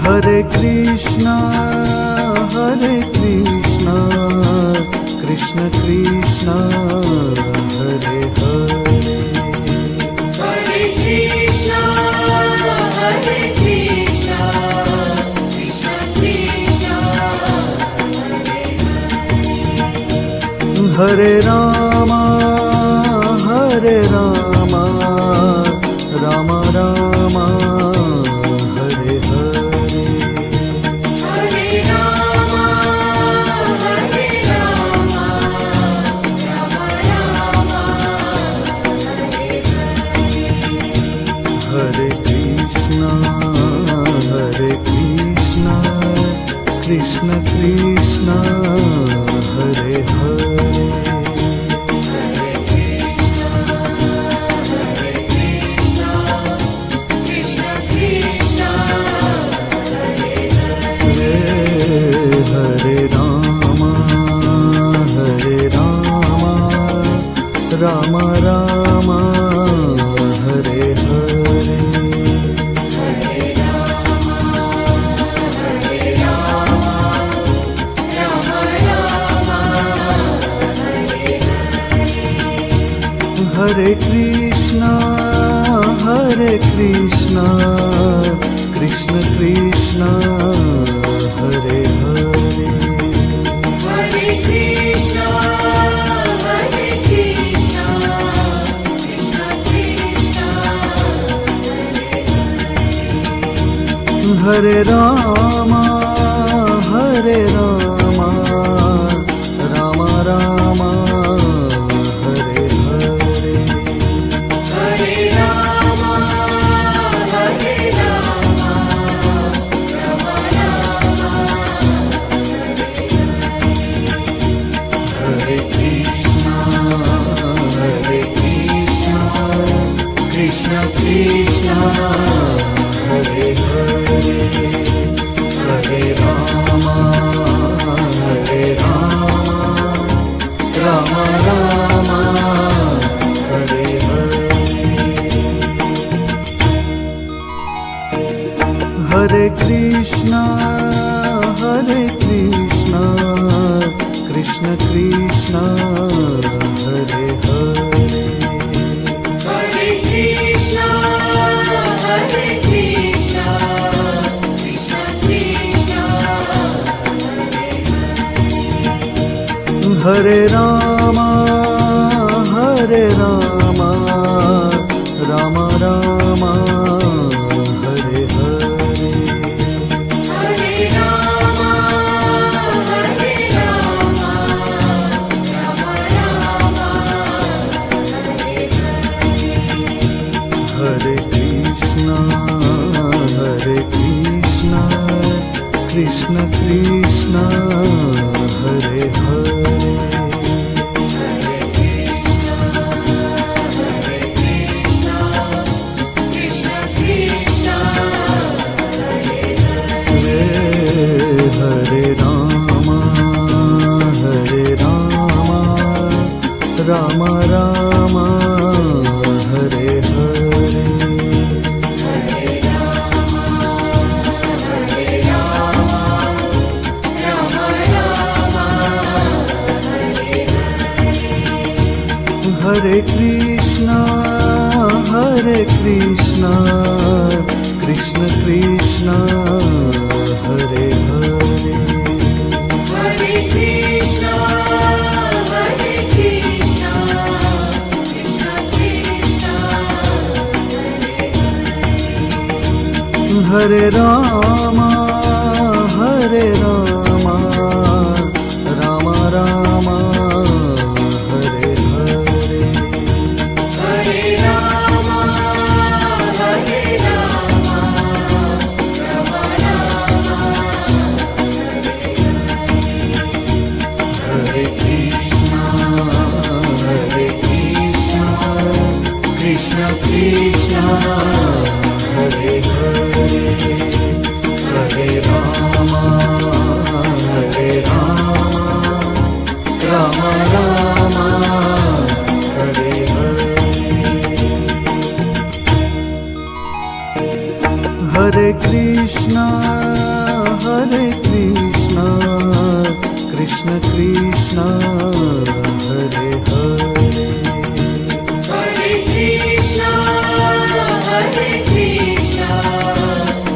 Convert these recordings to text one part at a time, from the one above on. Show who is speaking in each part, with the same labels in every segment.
Speaker 1: Hare Krishna, Hare Krishna, Krishna Krishna, Hare Hare.
Speaker 2: Hare Krishna, Hare Krishna, Krishna Krishna, Hare Hare.
Speaker 1: Hare Rama, Hare Rama, Rama Rama, Hare Hare.
Speaker 2: Hare Rama, Hare Rama, Rama Rama, Hare Hare.
Speaker 1: Hare Krishna, Krishna Krishna, Hare Hare. Hare Rama, Hare Rama, Rama Rama, Hare Hare. Hare Krishna, Krishna Krishna, Hare Hare.
Speaker 2: Hare Krishna, Hare Krishna, Krishna Krishna, Hare Hare.
Speaker 1: Hare Rama, Hare Rama, Rama Rama, Hare Hare.
Speaker 2: Hare Rama, Hare Rama, Rama Rama,
Speaker 1: Hare Krishna, Krishna Krishna, Hare Hare. Hare Rama, Hare Rama, Rama Rama, Hare Hare. Hare Krishna, Krishna Krishna, Hare Hare.
Speaker 2: Hare Krishna, Hare Krishna, Krishna Krishna, Hare Hare.
Speaker 1: Hare Rama, Hare Rama, Rama Rama, Hare Hare.
Speaker 2: Hare Rama, Hare Rama, Rama Rama, Hare Hare.
Speaker 1: Hare Krishna, Krishna Krishna, Hare Hare.
Speaker 2: Krishna Krishna,
Speaker 1: Hare Rama, Hare Rama, Rama Rama, Hare Hare.
Speaker 2: Hare Rama, Hare Rama, Rama Rama, Hare Hare.
Speaker 1: Hare Krishna, Krishna Krishna, Hare Hare.
Speaker 2: Hare Krishna, Hare Krishna, Krishna Krishna, Hare Hare.
Speaker 1: Hare Rama, Hare Rama, Rama Rama, Hare Hare.
Speaker 2: Hare Rama, Hare Rama, Rama Rama, Hare Hare.
Speaker 1: Hare Krishna, Krishna Krishna, Hare Hare. Hare Krishna, Krishna Krishna, Hare Hare.
Speaker 2: Hare Krishna, Hare Krishna,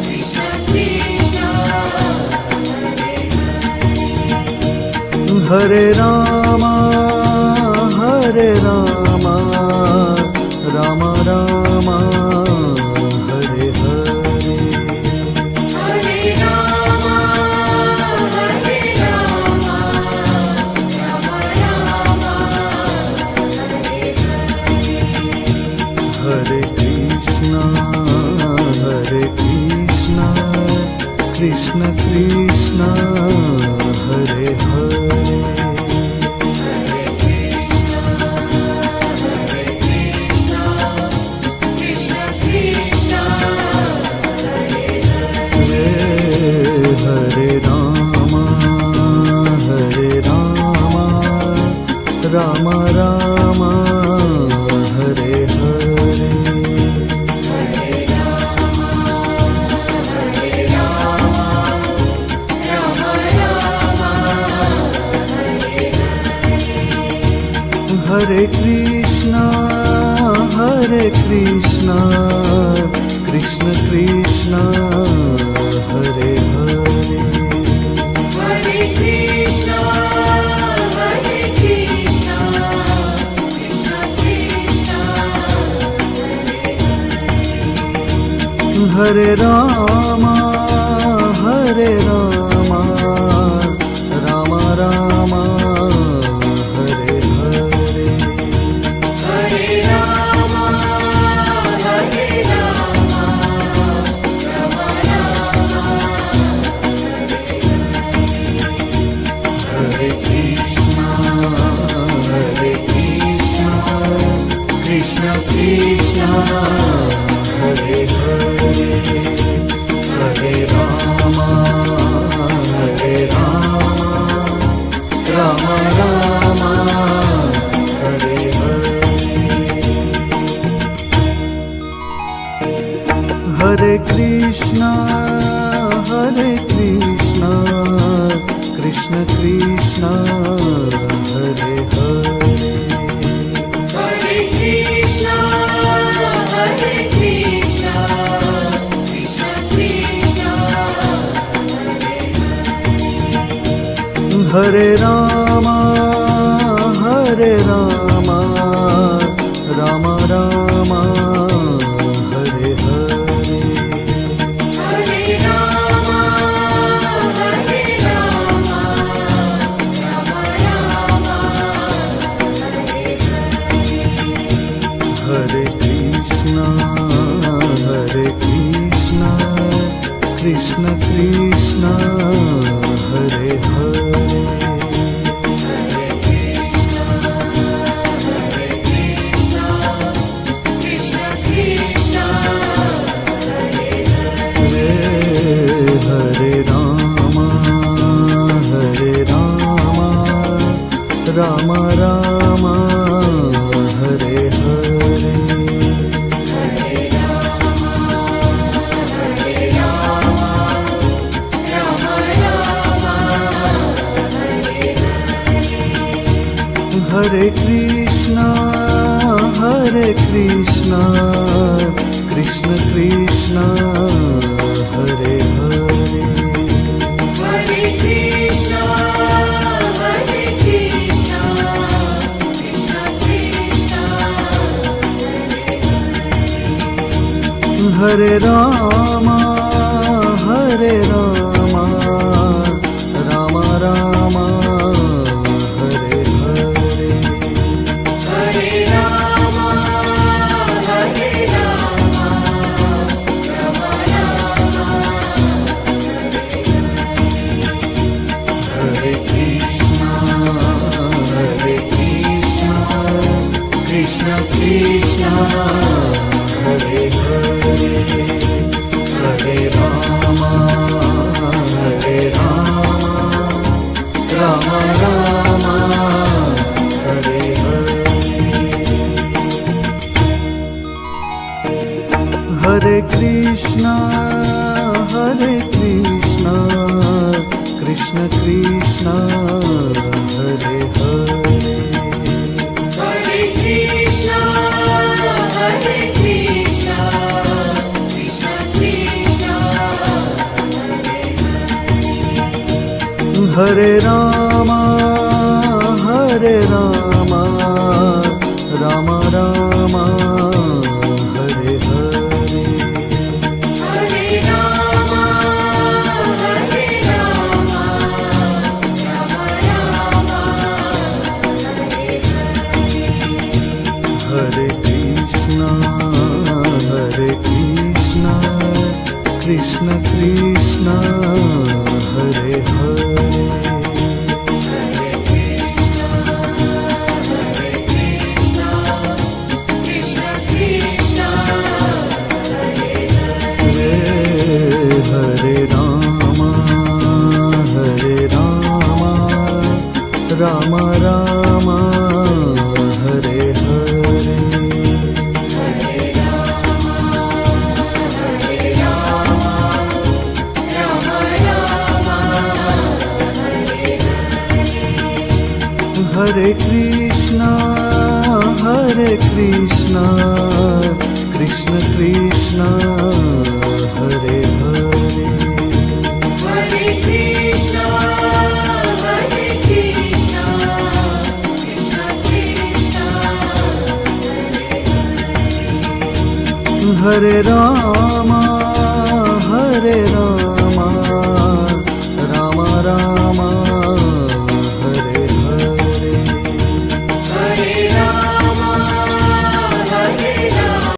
Speaker 2: Krishna Krishna,
Speaker 1: Hare Rama, Hare Rama, Rama Rama, Hare Hare.
Speaker 2: Hare Rama, Hare Rama, Rama Rama,
Speaker 1: Hare Krishna, Krishna Krishna, Hare Hare.
Speaker 2: Krishna Krishna,
Speaker 1: Hare Rama, Rama Rama, Hare Hare. Hare Krishna, Krishna Krishna, Hare Hare.
Speaker 2: Hare Krishna, Hare Krishna, Krishna Krishna,
Speaker 1: Hare Rama, Rama Rama, Hare Hare.
Speaker 2: Hare Rama, Hare Rama, Rama Rama,
Speaker 1: Hare Krishna, Krishna Krishna, Hare Hare. Hare Rama, Rama Rama, Hare Hare. Hare Krishna, Krishna Krishna, Hare Hare.
Speaker 2: Hare Krishna, Hare Krishna, Krishna Krishna,
Speaker 1: Hare Rama, Rama Rama, Hare Hare.
Speaker 2: Hare Rama, Hare Rama, Rama Rama,
Speaker 1: Hare Krishna, Krishna Krishna, Hare Hare.
Speaker 2: Krishna Krishna,
Speaker 1: Hare Rama, Rama Rama, Hare Hare. Hare Krishna, Krishna Krishna, Hare Hare.
Speaker 2: Hare Krishna, Hare Krishna, Krishna Krishna,
Speaker 1: Hare Rama, Rama Rama, Hare Hare.
Speaker 2: Hare Rama, Hare Rama, Rama Rama,
Speaker 1: Hare Krishna, Krishna Krishna, Hare Hare. Krishna Krishna Hare Hare
Speaker 2: Hare Krishna, Hare Krishna, Krishna Krishna,
Speaker 1: Hare Ram Ram Ram Hare Hare
Speaker 2: Hare Rama, Hare Rama, Rama Rama,
Speaker 1: Hare Krishna Krishna Krishna Hare Hare
Speaker 2: Krishna Krishna,
Speaker 1: Hare Ram Ram Ram Hare Hare Hare Krishna Krishna Krishna Hare Hare
Speaker 2: Hare Krishna, Hare Krishna, Krishna Krishna,
Speaker 1: Hare Ram